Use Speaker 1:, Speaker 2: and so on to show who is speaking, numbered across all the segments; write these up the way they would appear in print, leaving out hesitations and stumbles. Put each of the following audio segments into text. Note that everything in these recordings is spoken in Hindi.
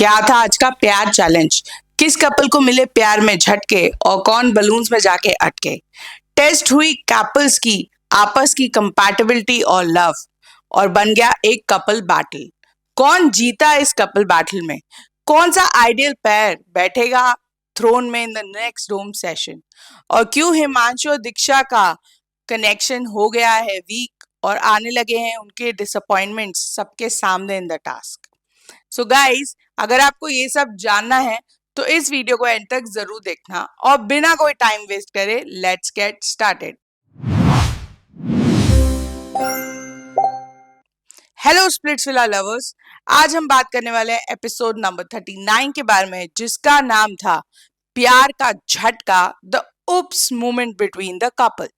Speaker 1: क्या था आज का प्यार चैलेंज? किस कपल को मिले प्यार में झटके और कौन बलून्स में जाके अटके? टेस्ट हुई कपल्स की आपस की कंपैटिबिलिटी और लव, और बन गया एक कपल बैटल। कौन जीता इस कपल बैटल में? कौन सा आइडियल पेयर बैठेगा थ्रोन में in the next room session? और क्यों हिमांशु और दीक्षा का कनेक्शन हो गया है वीक और आने लगे हैं उनके डिसअपॉइंटमेंट्स सबके सामने इन द टास्क? सो गाइस, अगर आपको ये सब जानना है तो इस वीडियो को एंड तक जरूर देखना और बिना कोई टाइम वेस्ट करे let's get started. Hello Splitsvilla lovers, आज हम बात करने वाले हैं एपिसोड नंबर 39 के बारे में, जिसका नाम था प्यार का झटका, the oops moment between the couple.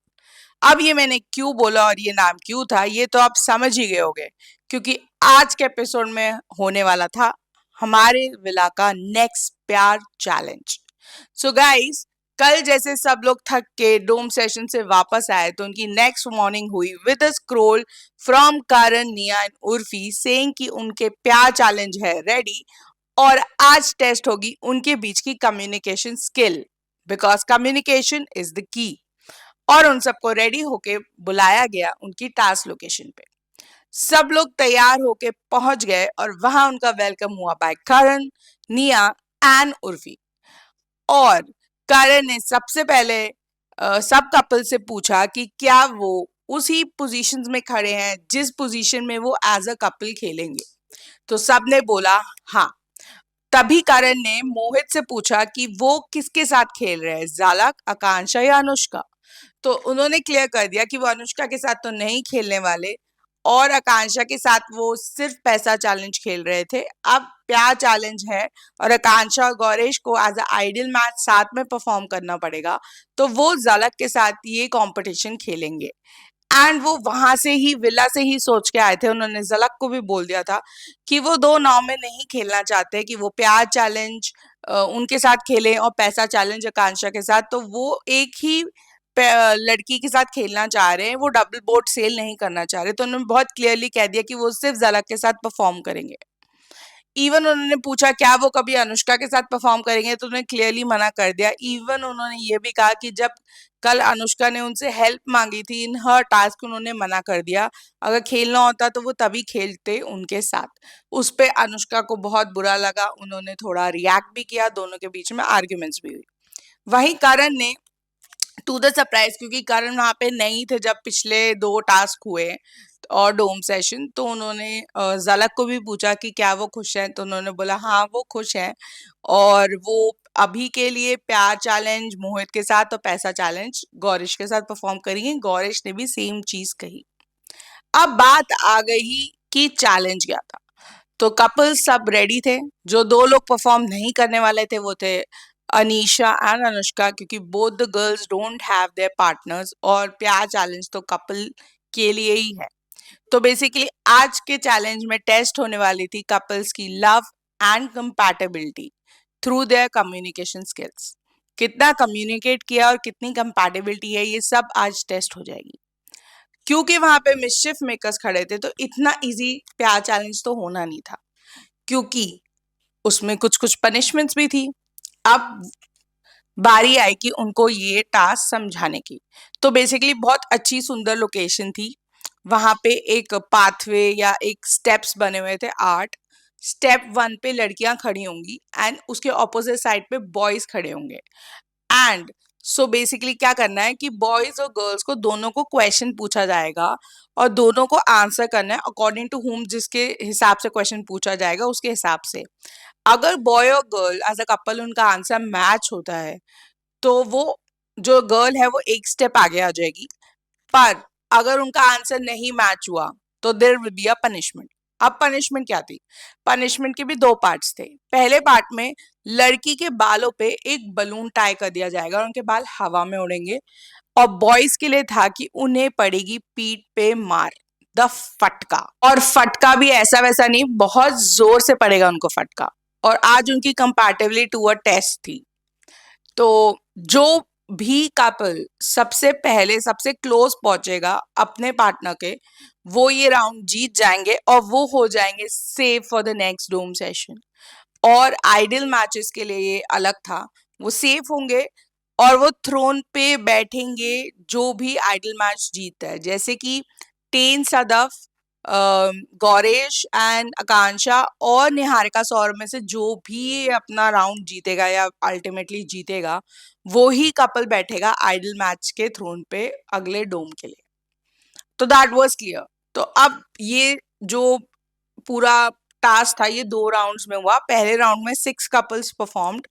Speaker 1: अब ये मैंने क्यों बोला और ये नाम क्यों था, ये तो आप समझ ही गए होंगे, क्योंकि आज के एपिसोड में होने वाला था हमारे विला का नेक्स्ट प्यार चैलेंज। सो गाइस, कल जैसे सब लोग थक के डोम सेशन से वापस आए तो उनकी नेक्स्ट मॉर्निंग हुई विद अ स्क्रोल फ्रॉम करण, निया एंड उर्फी सेइंग कि उनके प्यार चैलेंज है रेडी और आज टेस्ट होगी उनके बीच की communication skill, because communication is the key. और उन सबको रेडी होके बुलाया गया उनकी टास्क लोकेशन पे। सब लोग तैयार होके पहुंच गए और वहां उनका वेलकम हुआ बाय करण, निया एंड उर्फी। और करण ने सबसे पहले सब कपल से पूछा कि क्या वो उसी पोजीशंस में खड़े हैं जिस पोजीशन में वो एज अ कपल खेलेंगे। तो सबने बोला हाँ। तभी करण ने मोहित से पूछा कि वो किसके साथ खेल रहे हैं, जालक, आकांक्षा या अनुष्का। तो उन्होंने क्लियर कर दिया कि वो अनुष्का के साथ तो नहीं खेलने वाले और आकांक्षा के साथ वो सिर्फ पैसा चैलेंज खेल रहे थे। अब प्यार चैलेंज है और आकांक्षा और गौरेश को एज अ आइडियल मैच साथ में परफॉर्म करना पड़ेगा, तो वो झलक के साथ ये कंपटीशन खेलेंगे। एंड वो वहां से ही विला से ही सोच के आए थे, उन्होंने झलक को भी बोल दिया था कि वो दो नाव में नहीं खेलना चाहते, कि वो प्यार चैलेंज उनके साथ खेलें और पैसा चैलेंज आकांक्षा के साथ। तो वो एक ही लड़की के साथ खेलना चाह रहे हैं, वो डबल बोट सेल नहीं करना चाह रहे। तो उन्होंने बहुत क्लियरली कह दिया कि वो सिर्फ झलक के साथ परफॉर्म करेंगे। इवन उन्होंने पूछा क्या वो कभी अनुष्का के साथ परफॉर्म करेंगे, तो उन्होंने क्लियरली मना कर दिया। इवन उन्होंने ये भी कहा कि जब कल अनुष्का ने उनसे हेल्प मांगी थी इन हर टास्क, उन्होंने मना कर दिया। अगर खेलना होता तो वो तभी खेलते उनके साथ। उस पे अनुष्का को बहुत बुरा लगा, उन्होंने थोड़ा रिएक्ट भी किया, दोनों के बीच में आर्ग्यूमेंट्स भी हुई। वहीं करण ने टू द सरप्राइज, क्योंकि करण वहां पे नहीं थे जब पिछले दो टास्क हुए और डोम सेशन, तो उन्होंने झलक को भी पूछा कि क्या वो खुश हैं, तो उन्होंने बोला हाँ वो खुश हैं और वो अभी के लिए प्यार चैलेंज मोहित के साथ और पैसा चैलेंज गौरिश के साथ परफॉर्म करेंगे। गौरिश ने भी सेम चीज कही। अब बात आ गई कि चैलेंज क्या था। तो कपल सब रेडी थे। जो दो लोग परफॉर्म नहीं करने वाले थे वो थे अनीशा एंड अनुष्का, क्योंकि both the girls don't have their partners और प्यार चैलेंज तो कपल के लिए ही है। तो बेसिकली आज के चैलेंज में टेस्ट होने वाली थी कपल्स की love and compatibility through their communication skills. कितना कम्युनिकेट किया और कितनी कंपैटिबिलिटी है, ये सब आज टेस्ट हो जाएगी। क्योंकि वहां पे मिसचिफ मेकर्स खड़े थे तो इतना इजी प्यार चैलेंज तो होना नहीं था, क्योंकि उसमें कुछ कुछ पनिशमेंट्स भी थी। अब बारी आई कि उनको ये टास्क समझाने की। तो बेसिकली बहुत अच्छी सुंदर लोकेशन थी। वहां पे एक पाथवे या एक स्टेप्स बने हुए थे 8। स्टेप 1 पे लड़कियां खड़ी होंगी एंड उसके ऑपोजिट साइड पे बॉयज खड़े होंगे। एंड सो बेसिकली क्या करना है कि बॉयज और गर्ल्स को दोनों को क्वेश्चन पूछा जाएगा और दोनों को आंसर करना है अकॉर्डिंग टू हुम, जिसके हिसाब से क्वेश्चन पूछा जाएगा उसके हिसाब से। अगर बॉय और गर्ल एज अ कपल उनका आंसर मैच होता है तो वो जो गर्ल है वो एक स्टेप आगे आ जाएगी। पर अगर उनका आंसर नहीं मैच हुआ तो there will be a punishment. अब पनिशमेंट क्या थी? पनिशमेंट के भी दो पार्ट्स थे। पहले पार्ट में लड़की के बालों पे एक बलून टाई कर दिया जाएगा और उनके बाल हवा में उड़ेंगे। और बॉयज के लिए था कि उन्हें पड़ेगी पीठ पे मार, द फटका। और फटका भी ऐसा वैसा नहीं, बहुत जोर से पड़ेगा उनको फटका। और आज उनकी कंपैटिबिलिटी टू अ टेस्ट थी। तो जो भी कपल सबसे पहले सबसे क्लोज पहुंचेगा अपने पार्टनर के, वो ये राउंड जीत जाएंगे और वो हो जाएंगे safe for the next Doom session. और आइडल मैचेस के लिए ये अलग था। वो सेफ होंगे और वो थ्रोन पे बैठेंगे जो भी आइडल मैच जीतता है, जैसे कि टेन सदफ, गौरेश एंड आकांक्षा और निहारिका सौरभ में से जो भी अपना राउंड जीतेगा या अल्टीमेटली जीतेगा, वो ही कपल बैठेगा आइडल मैच के थ्रोन पे अगले डोम के लिए। तो दैट वाज क्लियर। तो अब ये जो पूरा टास्क था ये 2 राउंड्स में हुआ। पहले राउंड में 6 कपल्स परफॉर्म्ड।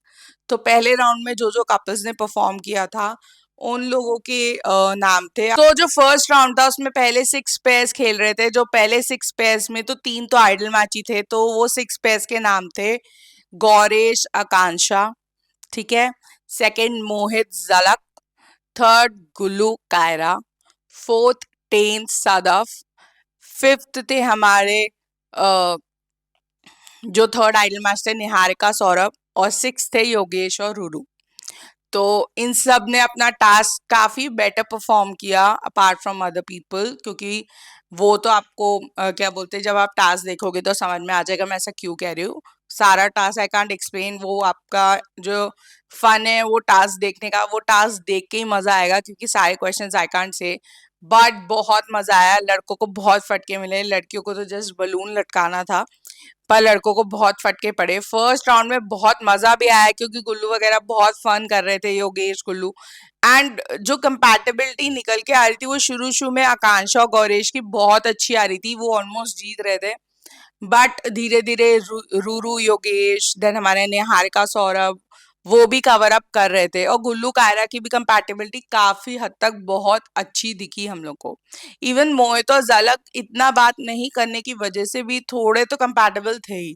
Speaker 1: तो पहले राउंड में जो कपल्स ने परफॉर्म किया था उन लोगों के नाम थे। तो जो फर्स्ट राउंड था उसमें पहले 6 पेयर्स खेल रहे थे। जो पहले 6 पेयर्स में तो 3 तो आइडल मैच ही थे, तो वो 6 पेयर्स के नाम थे गौरेश आकांक्षा, ठीक है। सेकंड मोहित जलक, थर्ड गुल्लू Kiara, fourth ten Sadaf, fifth थे हमारे जो थर्ड आइडल मैच थे निहारिका सौरभ, और सिक्स थे योगेश और रुरु। तो इन सब ने अपना टास्क काफी बेटर परफॉर्म किया अपार्ट फ्रॉम अदर पीपल, क्योंकि वो तो आपको क्या बोलते हैं, जब आप टास्क देखोगे तो समझ में आ जाएगा मैं ऐसा क्यों कह रही हूँ। सारा टास्क आई कांट एक्सप्लेन, वो आपका जो फन है वो टास्क देखने का, वो टास्क देख के ही मजा आएगा, क्योंकि सारे questions I can't say, but बहुत मजा आया। लड़कों को बहुत फटके मिले, लड़कियों को तो जस्ट बलून लटकाना था, पर लड़कों को बहुत फटके पड़े। फर्स्ट राउंड में बहुत मजा भी आया क्योंकि गुल्लू वगैरह बहुत फन कर रहे थे, योगेश गुल्लू। एंड जो कंपैटिबिलिटी निकल के आ रही थी वो शुरू में आकांक्षा और गौरेश की बहुत अच्छी आ रही थी, वो ऑलमोस्ट जीत रहे थे। बट धीरे धीरे रूरू योगेश, देन हमारे निहारिका सौरभ, वो भी कवर अप कर रहे थे, और गुल्लू कायरा की भी कंपैटिबिलिटी काफी हद तक बहुत अच्छी दिखी हम लोग को। इवन मोहित और जलक इतना बात नहीं करने की वजह से भी थोड़े तो कंपैटिबल थे ही।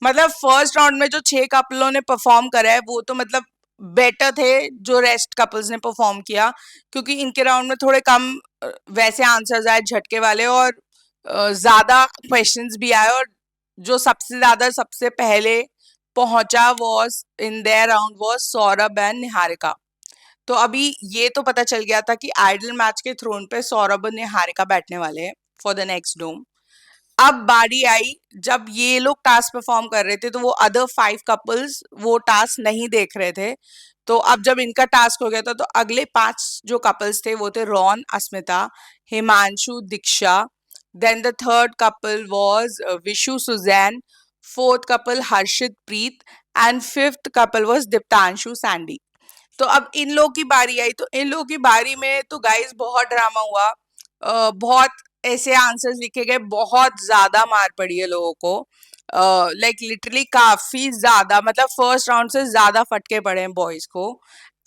Speaker 1: मतलब फर्स्ट राउंड में जो 6 कपलों ने परफॉर्म करा है वो तो मतलब बेटर थे जो रेस्ट कपल्स ने परफॉर्म किया, क्योंकि इनके राउंड में थोड़े कम वैसे आंसर्स आए झटके वाले, और ज्यादा क्वेश्चंस भी आए, और जो सबसे ज्यादा सबसे पहले पहुंचा was in their round was Saurabh and Niharika. तो अभी ये तो पता चल गया था कि आइडल मैच के थ्रोन पे सौरभ और निहारिका बैठने वाले हैं फॉर द नेक्स्ट डोम। अब बारी आई जब ये लोग टास्क परफॉर्म कर रहे थे तो वो अदर 5 कपल्स वो टास्क नहीं देख रहे थे। तो अब जब इनका टास्क हो गया था तो अगले 5 जो कपल्स थे वो थे Ron Asmita, Himanshu Diksha, then the third couple was Vishu Suzanne, fourth couple Harshit Preet, and fifth couple was Deeptanshu Sandy. तो अब इन लोग की बारी आई, तो इन लोग की बारी में तो गाइस बहुत ड्रामा हुआ। बहुत ऐसे आंसर्स लिखे गए, बहुत ज्यादा मार पड़ी है लोगों को, लाइक लिटरली काफी ज्यादा, मतलब फर्स्ट राउंड से ज्यादा फटके पड़े हैं बॉयज को।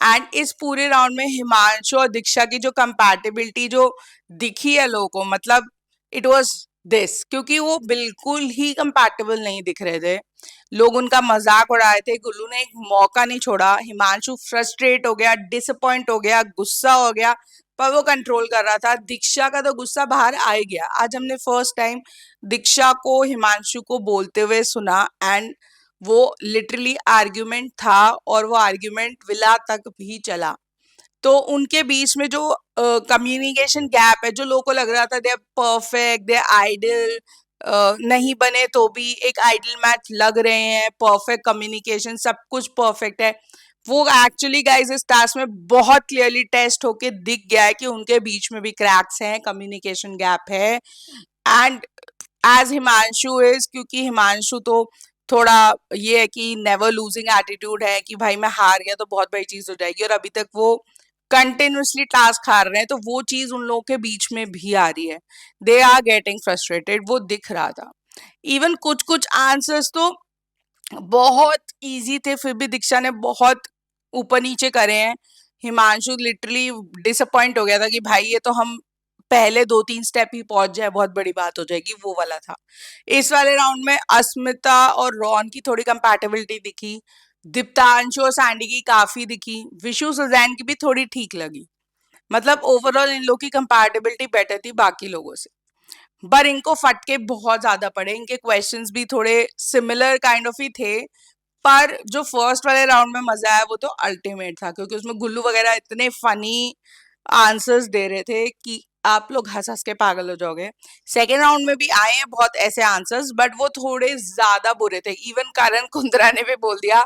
Speaker 1: एंड इस पूरे राउंड में हिमांशु और दीक्षा की जो कंपैटिबिलिटी जो दिखी है लोगों को, मतलब इट वाज दिस, क्योंकि वो बिल्कुल ही कंपैटिबल नहीं दिख रहे थे। लोग उनका मजाक उड़ाए थे, गुल्लू ने एक मौका नहीं छोड़ा। हिमांशु फ्रस्ट्रेट हो गया, डिसअपॉइंट हो गया, गुस्सा हो गया, पर वो कंट्रोल कर रहा था। दीक्षा का तो गुस्सा बाहर आ ही गया। आज हमने फर्स्ट टाइम दीक्षा को हिमांशु को बोलते हुए सुना, एंड वो लिटरली आर्ग्यूमेंट था, और वो आर्ग्यूमेंट विला तक भी चला। तो उनके बीच में जो कम्युनिकेशन गैप है, जो लोगों को लग रहा था they are perfect, they idol, नहीं बने तो भी एक आइडल मैच लग रहे हैं, परफेक्ट कम्युनिकेशन, सब कुछ परफेक्ट है, वो एक्चुअली गाइस इस टास्क में बहुत क्लियरली टेस्ट होके दिख गया है कि उनके बीच में भी क्रैक्स हैं, कम्युनिकेशन गैप है। एंड एज हिमांशु इज, क्योंकि हिमांशु तो थोड़ा ये है कि नेवर लूजिंग एटीट्यूड है कि भाई मैं हार गया तो बहुत बड़ी चीज हो जाएगी, और अभी तक वो कंटिन्यूसली टास्क हार रहे हैं, तो वो चीज उन लोगों के बीच में भी आ रही है। दे आर गेटिंग फ्रस्ट्रेटेड, वो दिख रहा था। इवन कुछ कुछ आंसर्स तो बहुत इजी थे, फिर भी दीक्षा ने बहुत ऊपर नीचे करे हैं। हिमांशु लिटरली डिसअपॉइंट हो गया था कि भाई ये तो हम पहले 2-3 स्टेप ही पहुंच जाए बहुत बड़ी बात हो जाएगी, वो वाला था। इस वाले राउंड में अस्मिता और रॉन की थोड़ी कंपैटिबिलिटी दिखी, दीप्तांशु और सैंडी की काफी दिखी, विशु सुजैन की भी थोड़ी ठीक लगी। मतलब ओवरऑल इन लोग की कंपैटिबिलिटी बेटर थी बाकी लोगों से, पर इनको फटके बहुत ज्यादा पड़े। इनके क्वेश्चंस भी थोड़े सिमिलर काइंड ऑफ ही थे, पर जो फर्स्ट वाले राउंड में मजा आया वो तो अल्टीमेट था, क्योंकि उसमें गुल्लू वगैरह इतने फनी आंसर्स दे रहे थे कि आप लोग हंस हंस के पागल हो जाओगे। सेकेंड राउंड में भी आए हैं बहुत ऐसे आंसर्स, बट वो थोड़े ज्यादा बुरे थे। इवन करण कुंद्रा ने भी बोल दिया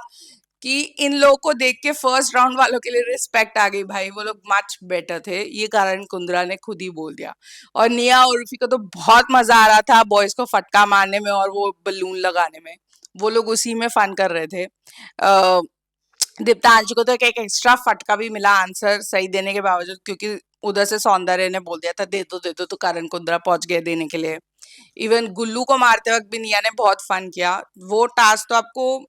Speaker 1: कि इन लोगों को देख के फर्स्ट राउंड वालों के लिए रिस्पेक्ट आ गई भाई, वो लोग मच बेटर थे, ये करण कुंद्रा ने खुद ही बोल दिया। और निया और उर्फी को तो बहुत मजा आ रहा था बॉयज को फटका मारने में और वो बलून लगाने में, वो लोग उसी में फन कर रहे थे। दीप्तांशु को तो एक एक्स्ट्रा फटका भी मिला आंसर सही देने के बावजूद, क्योंकि उधर से सौंदर्य ने बोल दिया था दे दो, तो करण कुंद्रा पहुंच गए देने के लिए। इवन गुल्लू को मारते वक्त भी निया ने बहुत फन किया। वो टास्क तो आपको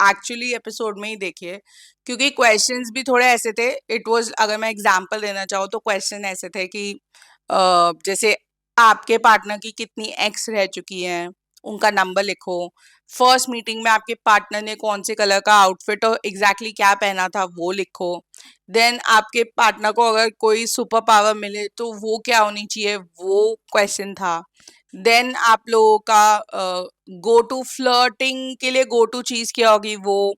Speaker 1: एक्चुअली एपिसोड में ही देखिए, क्योंकि क्वेश्चंस भी थोड़े ऐसे थे। इट वाज, अगर मैं एग्जांपल देना चाहूँ तो क्वेश्चन ऐसे थे कि जैसे आपके पार्टनर की कितनी एक्स रह चुकी हैं, उनका नंबर लिखो। फर्स्ट मीटिंग में आपके पार्टनर ने कौन से कलर का आउटफिट और एग्जैक्टली क्या पहना था वो लिखो। देन आपके पार्टनर को अगर कोई सुपर पावर मिले तो वो क्या होनी चाहिए, वो क्वेश्चन था। देन आप लोगों का गो टू फ्लर्टिंग के लिए गो टू चीज क्या होगी वो।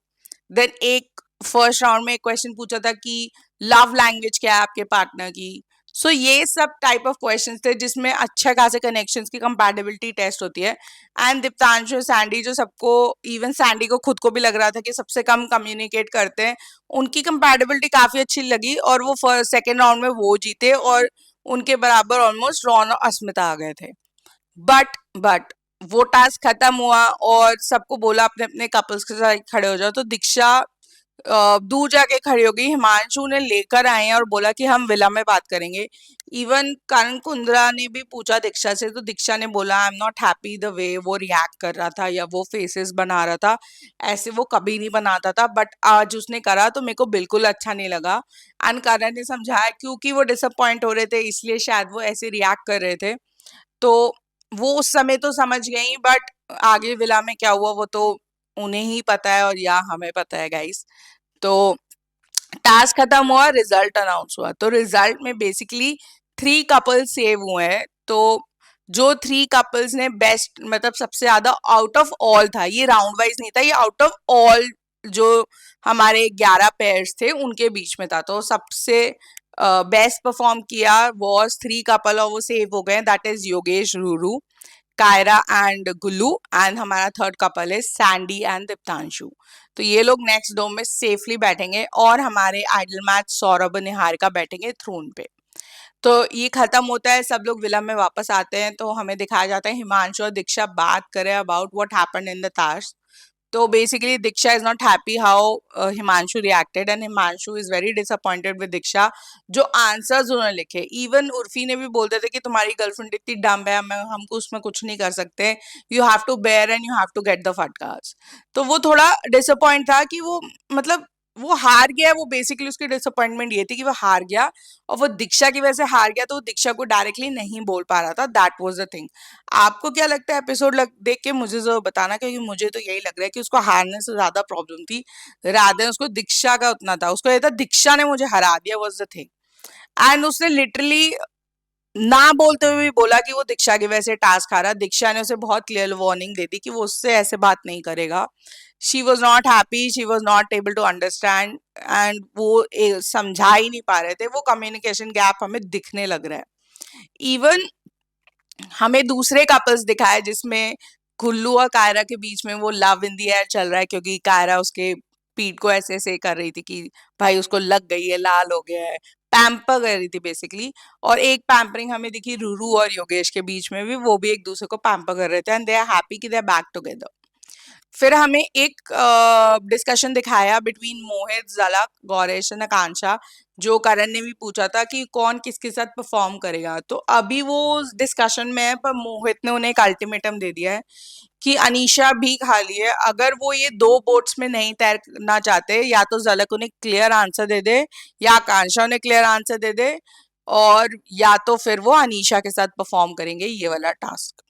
Speaker 1: देन एक फर्स्ट राउंड में एक क्वेश्चन पूछा था कि लव लैंग्वेज क्या है आपके पार्टनर की। सो ये सब टाइप ऑफ क्वेश्चंस थे जिसमें अच्छा खासे कनेक्शंस की कंपैटिबिलिटी टेस्ट होती है। एंड दीप्तांशु सैंडी, जो सबको, इवन सैंडी को खुद को भी लग रहा था कि सबसे कम कम्युनिकेट करते हैं, उनकी कंपैटिबिलिटी काफी अच्छी लगी और वो फर्स्ट सेकेंड राउंड में वो जीते और उनके बराबर ऑलमोस्ट रॉन और अस्मिता आ गए थे। बट वो टास्क खत्म हुआ और सबको बोला अपने अपने कपल्स के साथ खड़े हो जाओ, तो दीक्षा दूर जाके खड़ी हो गई। हिमांशु ने लेकर आए हैं और बोला कि हम विला में बात करेंगे। इवन करण कुंद्रा ने भी पूछा दीक्षा से, तो दीक्षा ने बोला I am not happy the way वो रिएक्ट कर रहा था या वो फेसेस बना रहा था, ऐसे वो कभी नहीं बनाता था, बट आज उसने करा तो मेरे को बिल्कुल अच्छा नहीं लगा। एंड करण ने समझाया क्योंकि वो डिसअपॉइंट हो रहे थे इसलिए शायद वो ऐसे रिएक्ट कर रहे थे। तो वो उस समय तो समझ गई, बट आगे विला में क्या हुआ वो तो उन्हें ही पता है और या हमें पता है गाइस। तो टास्क खत्म हुआ, रिजल्ट अनाउंस हुआ। तो रिजल्ट में बेसिकली 3 कपल्स सेव हुए हैं। तो जो 3 कपल्स ने बेस्ट, मतलब सबसे ज्यादा आउट ऑफ ऑल था, ये राउंड वाइज नहीं था, ये आउट ऑफ ऑल जो हमारे 11 पेयर्स थे उनके बीच में था। तो सबसे बेस्ट परफॉर्म किया वॉज 3 कपल और वो सेव हो गए, that is Yogesh, Ruru, Kaira and Gullu. And हमारा थर्ड कपल है सैंडी एंड दीप्तांशु। तो ये लोग नेक्स्ट डोम में सेफली बैठेंगे और हमारे आइडल मैच सौरभ और निहारिका बैठेंगे थ्रोन पे। तो ये खत्म होता है, सब लोग विला में वापस आते हैं, तो हमें दिखाया जाता है हिमांशु और दीक्षा बात करें about what happened in the task. तो basically Diksha is not happy how Himanshu reacted and Himanshu is very disappointed with Diksha जो आंसर्स उन्होंने लिखे। इवन उर्फी ने भी बोलते थे कि तुम्हारी गर्लफ्रेंड इतनी डम्ब है, हमको उसमें कुछ नहीं कर सकते, you have to bear and you have to get the फटकार्स। तो वो थोड़ा डिसअपॉइंट था कि वो, मतलब वो हार गया। वो बेसिकली उसकी डिसअपॉइंटमेंट ये थी कि वो हार गया और वो दीक्षा की वजह से हार गया, तो वो दीक्षा को डायरेक्टली नहीं बोल पा रहा था। That was the thing. आपको क्या लगता है एपिसोड देख के मुझे जरूर बताना, क्योंकि मुझे तो यही लग रहा है कि उसको हारने से ज्यादा प्रॉब्लम थी, राधे उसको दीक्षा का उतना था, उसको ये था दीक्षा ने मुझे हरा दिया, वाज द थिंग। एंड उसने लिटरली ना बोलते हुए भी बोला कि वो दीक्षा की वजह से टास्क हारा। दीक्षा ने उसे बहुत क्लियर वार्निंग दे दी कि वो उससे ऐसे बात नहीं करेगा। She was not happy, she was not able to understand and वो समझा ही नहीं पा रहे थे। वो कम्युनिकेशन गैप हमें दिखने लग रहा है। इवन हमें दूसरे कपल्स दिखाए जिसमें गुल्लू और कायरा के बीच में वो लव इन दी एयर चल रहा है, क्योंकि कायरा उसके पीठ को ऐसे ऐसे कर रही थी कि भाई उसको लग गई है, लाल हो गया है, पैम्पर कर रही थी बेसिकली। और एक पैम्परिंग हमें दिखी रूरू और योगेश के बीच में भी, वो भी एक दूसरे को पैम्पर कर रहे थे एंड दे आर हैप्पी कि दे आर बैक टुगेदर। फिर हमें एक डिस्कशन दिखाया बिटवीन मोहित, झलक, गौरेश एंड आकांक्षा, जो करण ने भी पूछा था कि कौन किसके साथ परफॉर्म करेगा। तो अभी वो डिस्कशन में है, पर मोहित ने उन्हें एक अल्टीमेटम दे दिया है कि अनीशा भी खाली है। अगर वो ये 2 बोट्स में नहीं तैरना चाहते, या तो झलक उन्हें क्लियर आंसर दे दे या आकांक्षा उन्हें क्लियर आंसर दे दे, और या तो फिर वो अनीशा के साथ परफॉर्म करेंगे ये वाला टास्क,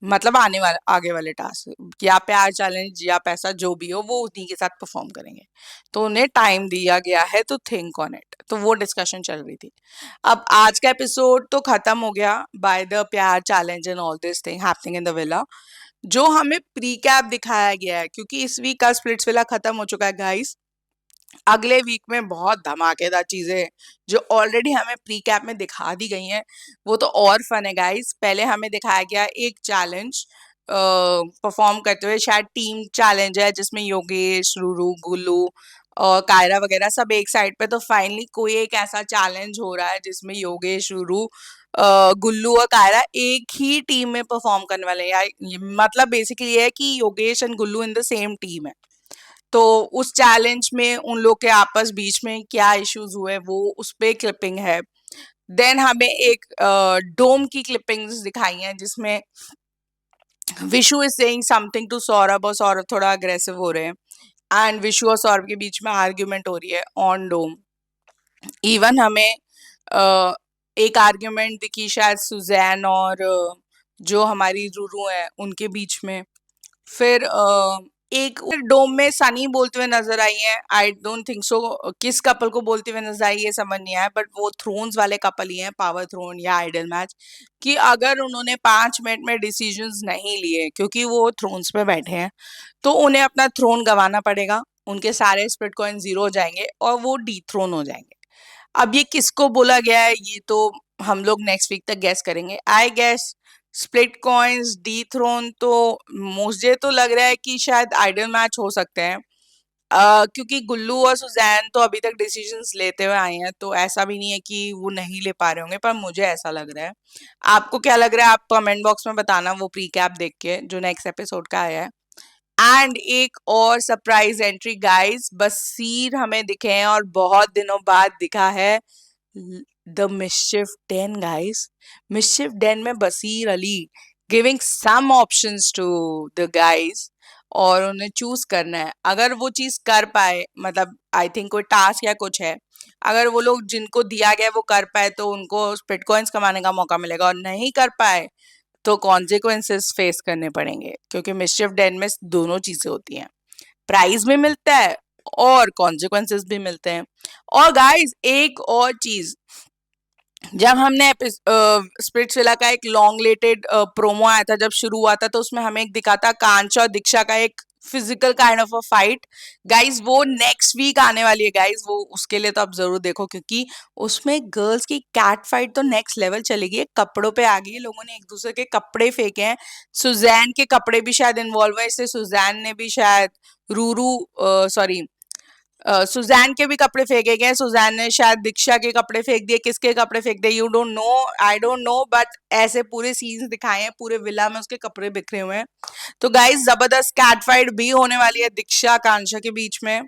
Speaker 1: मतलब आने वाले आगे वाले टास्क, या प्यार चैलेंज या पैसा जो भी हो वो उन्हीं के साथ परफॉर्म करेंगे। तो उन्हें टाइम दिया गया है टू थिंक ऑन इट। तो वो डिस्कशन चल रही थी। अब आज का एपिसोड तो खत्म हो गया बाय द प्यार challenge and all this thing happening in the villa. जो हमें प्री कैप दिखाया गया है, क्योंकि इस वीक का स्प्लिट्स विला खत्म हो चुका है गाइस, अगले वीक में बहुत धमाकेदार चीजें जो ऑलरेडी हमें प्री कैप में दिखा दी गई हैं, वो तो और फन है गाइस। पहले हमें दिखाया गया एक चैलेंज परफॉर्म करते हुए, शायद टीम चैलेंज है जिसमें योगेश, रूरू, गुल्लू और कायरा वगैरह सब एक साइड पे। तो फाइनली कोई एक ऐसा चैलेंज हो रहा है जिसमें योगेश, रूरू, गुल्लू और कायरा एक ही टीम में परफॉर्म करने वाले हैं। मतलब बेसिकली ये है कि Yogesh and Gullu in the same team है। तो उस चैलेंज में उन लोग के आपस बीच में क्या इश्यूज हुए वो उस पे क्लिपिंग है। देन हमें एक डोम की क्लिपिंग्स दिखाई हैं जिसमें Vishu is saying something to Saurabh और सौरभ थोड़ा अग्रेसिव हो रहे हैं, एंड विशु और सौरभ के बीच में आर्ग्यूमेंट हो रही है ऑन डोम। इवन हमें एक आर्ग्यूमेंट दिखी शायद सुजैन और जो हमारी रूरू है उनके बीच में। फिर एक डोम में सनी बोलते हुए नजर आई है, आई डोंट थिंक सो किस कपल को बोलते हुए नजर आई ये समझ नहीं आया, बट वो थ्रोन्स वाले कपल ही हैं, पावर थ्रोन या आइडल मैच, कि अगर उन्होंने 5 मिनट में डिसीजंस नहीं लिए क्योंकि वो थ्रोन्स पे बैठे हैं तो उन्हें अपना थ्रोन गंवाना पड़ेगा, उनके सारे स्प्लिट कॉइन 0 हो जाएंगे और वो डी थ्रोन हो जाएंगे। अब ये किसको बोला गया है ये तो हम लोग नेक्स्ट वीक तक गैस करेंगे। I guess split coins the throne तो मुझे तो लग रहा है कि शायद आइडल मैच हो सकते हैं, क्योंकि गुल्लू और सुजैन तो अभी तक डिसीजंस लेते हुए आए हैं, तो ऐसा भी नहीं है कि वो नहीं ले पा रहे होंगे, पर मुझे ऐसा लग रहा है। आपको क्या लग रहा है आप कमेंट बॉक्स में बताना, वो प्री कैप देख के जो नेक्स्ट एपिसोड का आया है। एंड एक और सरप्राइज एंट्री गाइस, बसीर हमें दिखे हैं और बहुत दिनों बाद दिखा है the mischief den guys. Mischief den में Baseer Ali giving some options to the guys और उन्हें चूज करना है। अगर वो चीज कर पाए, मतलब आई थिंक कोई टास्क या कुछ है, अगर वो लोग जिनको दिया गया है वो कर पाए तो उनको स्पिट कॉइन्स कमाने का मौका मिलेगा, और नहीं कर पाए तो कॉन्सिक्वेंसेस फेस करने पड़ेंगे, क्योंकि मिस्चिफ डेन में दोनों चीजें होती हैं, प्राइज भी मिलता है और कॉन्सिक्वेंसेस भी मिलते हैं। और गाइस एक और चीज, जब हमने स्पिरिट्सविला का एक लॉन्ग लेटेड प्रोमो आया था, जब शुरू हुआ था, तो उसमें हमें एक दिखा था कांच और दीक्षा का एक physical kind of a fight. Guys वो नेक्स्ट वीक आने वाली है गाइस, वो उसके लिए तो आप जरूर देखो, क्योंकि उसमें गर्ल्स की कैट फाइट तो नेक्स्ट लेवल चलेगी, कपड़ों पे आ गई, लोगों ने एक दूसरे के कपड़े फेंके हैं, सुजैन के कपड़े भी शायद इन्वॉल्व है, इससे सुजैन ने भी शायद रूरू सॉरी सुजैन के भी कपड़े फेंके गए, सुजैन ने शायद दीक्षा के कपड़े फेंक दिए, किसके कपड़े फेंक दिए you don't know, I don't know, but ऐसे पूरे सीन्स दिखाए हैं, पूरे विला में उसके कपड़े बिखरे हुए हैं। तो गाइस जबरदस्त कैट फाइट भी होने वाली है दीक्षा कांक्षा के बीच में।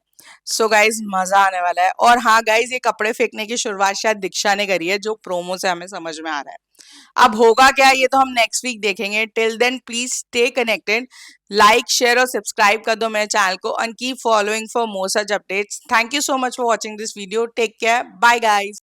Speaker 1: सो गाइस मजा आने वाला है। और हाँ गाइस, ये कपड़े फेंकने की शुरुआत शायद दीक्षा ने करी है, जो प्रोमो से हमें समझ में आ रहा है। अब होगा क्या ये तो हम नेक्स्ट वीक देखेंगे। Till then please stay connected, like share और सब्सक्राइब कर दो मेरे चैनल को, and keep following for more such updates. Thank you so much for watching this video, take care, bye guys.